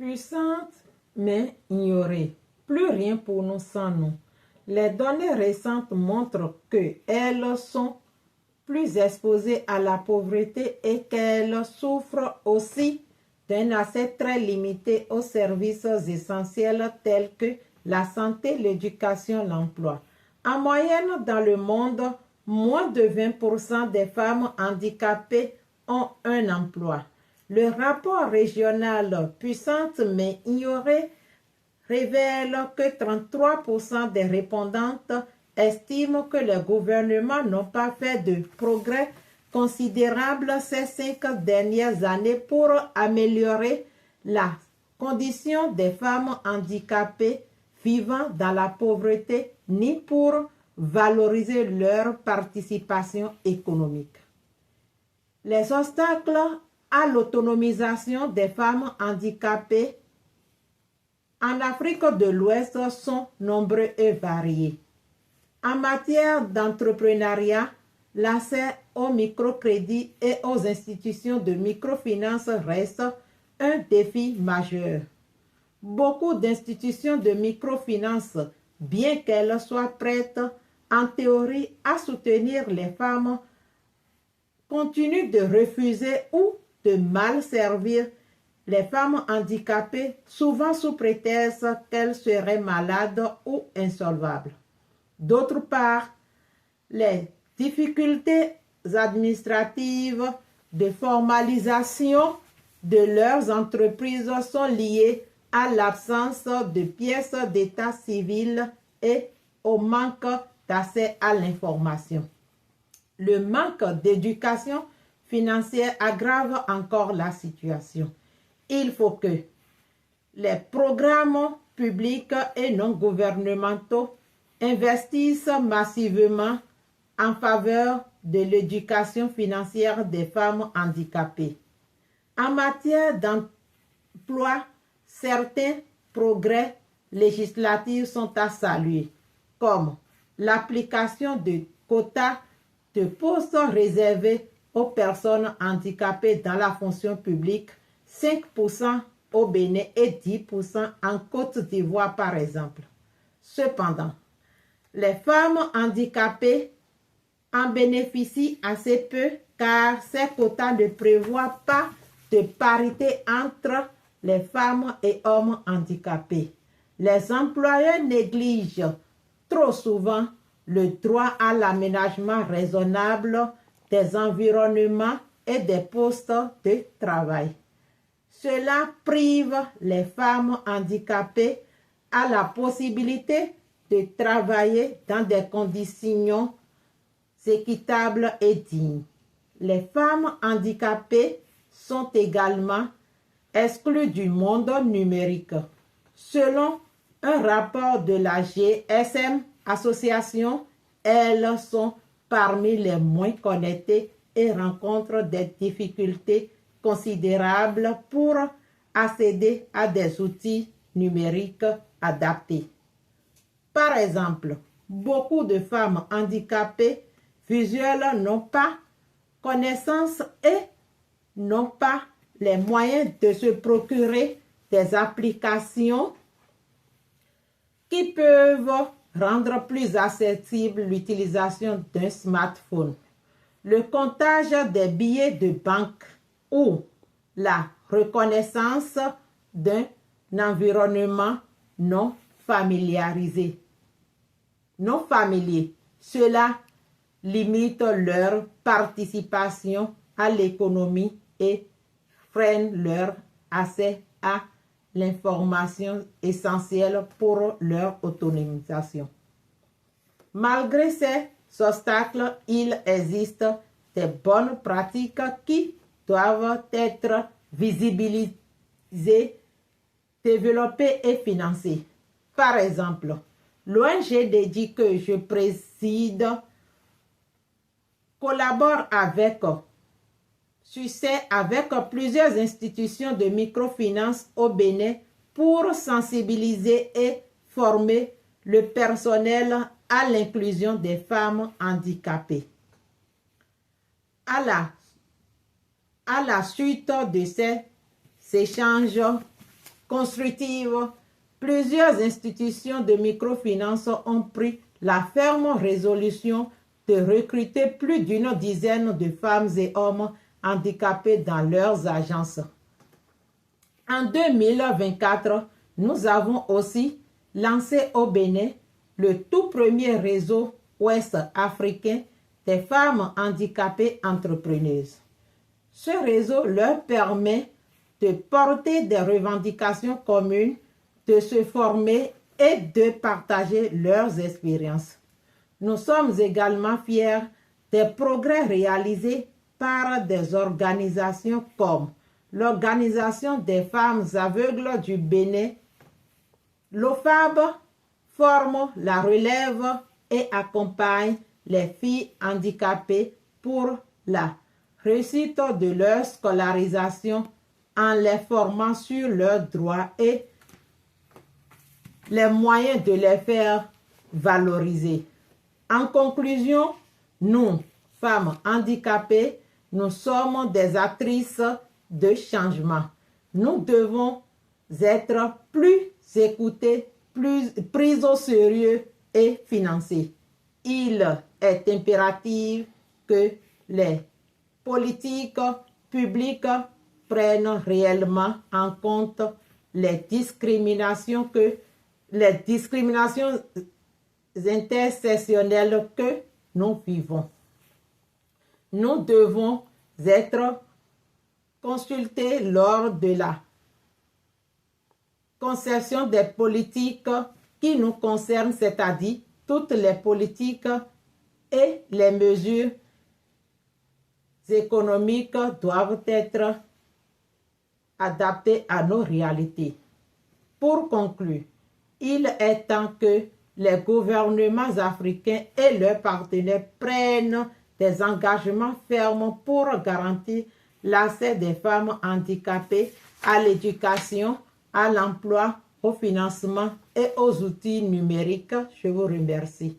Puissantes mais ignorées. Plus rien pour nous sans nous. Les données récentes montrent qu'elles sont plus exposées à la pauvreté et qu'elles souffrent aussi d'un accès très limité aux services essentiels tels que la santé, l'éducation, l'emploi. En moyenne, dans le monde, moins de 20% des femmes handicapées ont un emploi. Le rapport régional Puissantes mais ignorées révèle que 33% des répondantes estiment que les gouvernements n'ont pas fait de progrès considérables ces 5 dernières années pour améliorer la condition des femmes handicapées vivant dans la pauvreté ni pour valoriser leur participation économique. Les obstacles à l'autonomisation des femmes handicapées en Afrique de l'Ouest sont nombreux et variés. En matière d'entrepreneuriat, l'accès au microcrédit et aux institutions de microfinance reste un défi majeur. Beaucoup d'institutions de microfinance, bien qu'elles soient prêtes en théorie à soutenir les femmes, continuent de refuser ou de mal servir les femmes handicapées, souvent sous prétexte qu'elles seraient malades ou insolvables. D'autre part, les difficultés administratives de formalisation de leurs entreprises sont liées à l'absence de pièces d'état civil et au manque d'accès à l'information. Le manque d'éducation financière aggrave encore la situation. Il faut que les programmes publics et non gouvernementaux investissent massivement en faveur de l'éducation financière des femmes handicapées. En matière d'emploi, certains progrès législatifs sont à saluer, comme l'application de quotas de postes réservés aux personnes handicapées dans la fonction publique, 5% au Bénin et 10% en Côte d'Ivoire par exemple. Cependant, les femmes handicapées en bénéficient assez peu car ces quotas ne prévoient pas de parité entre les femmes et hommes handicapés. Les employeurs négligent trop souvent le droit à l'aménagement raisonnable des environnements et des postes de travail. Cela prive les femmes handicapées à la possibilité de travailler dans des conditions équitables et dignes. Les femmes handicapées sont également exclues du monde numérique. Selon un rapport de la GSM Association, elles sont parmi les moins connectées et rencontrent des difficultés considérables pour accéder à des outils numériques adaptés. Par exemple, beaucoup de femmes handicapées visuelles n'ont pas connaissance et n'ont pas les moyens de se procurer des applications qui peuvent rendre plus accessible l'utilisation d'un smartphone. Le comptage des billets de banque ou la reconnaissance d'un environnement non familier. Cela limite leur participation à l'économie et freine leur accès à l'information essentielle pour leur autonomisation. Malgré ces obstacles, il existe des bonnes pratiques qui doivent être visibilisées, développées et financées. Par exemple, l'ONG dédiée que je préside collabore avec succès avec plusieurs institutions de microfinance au Bénin pour sensibiliser et former le personnel à l'inclusion des femmes handicapées. À la suite de ces échanges constructive, plusieurs institutions de microfinance ont pris la ferme résolution de recruter plus d'une dizaine de femmes et hommes handicapés dans leurs agences. En 2024, nous avons aussi lancé au Bénin le tout premier réseau ouest-africain des femmes handicapées entrepreneuses. Ce réseau leur permet de porter des revendications communes, de se former et de partager leurs expériences. Nous sommes également fiers des progrès réalisés par des organisations comme l'Organisation des femmes aveugles du Bénin. L'OFAB forme la relève et accompagne les filles handicapées pour la réussite de leur scolarisation en les formant sur leurs droits et les moyens de les faire valoriser. En conclusion, nous, femmes handicapées, nous sommes des actrices de changement. Nous devons être plus écoutées, plus prises au sérieux et financées. Il est impératif que les politiques publiques prennent réellement en compte les discriminations intersectionnelles que nous vivons. Nous devons être consultés lors de la conception des politiques qui nous concernent, c'est-à-dire toutes les politiques et les mesures économiques doivent être adaptées à nos réalités. Pour conclure, il est temps que les gouvernements africains et leurs partenaires prennent des engagements fermes pour garantir l'accès des femmes handicapées à l'éducation, à l'emploi, au financement et aux outils numériques. Je vous remercie.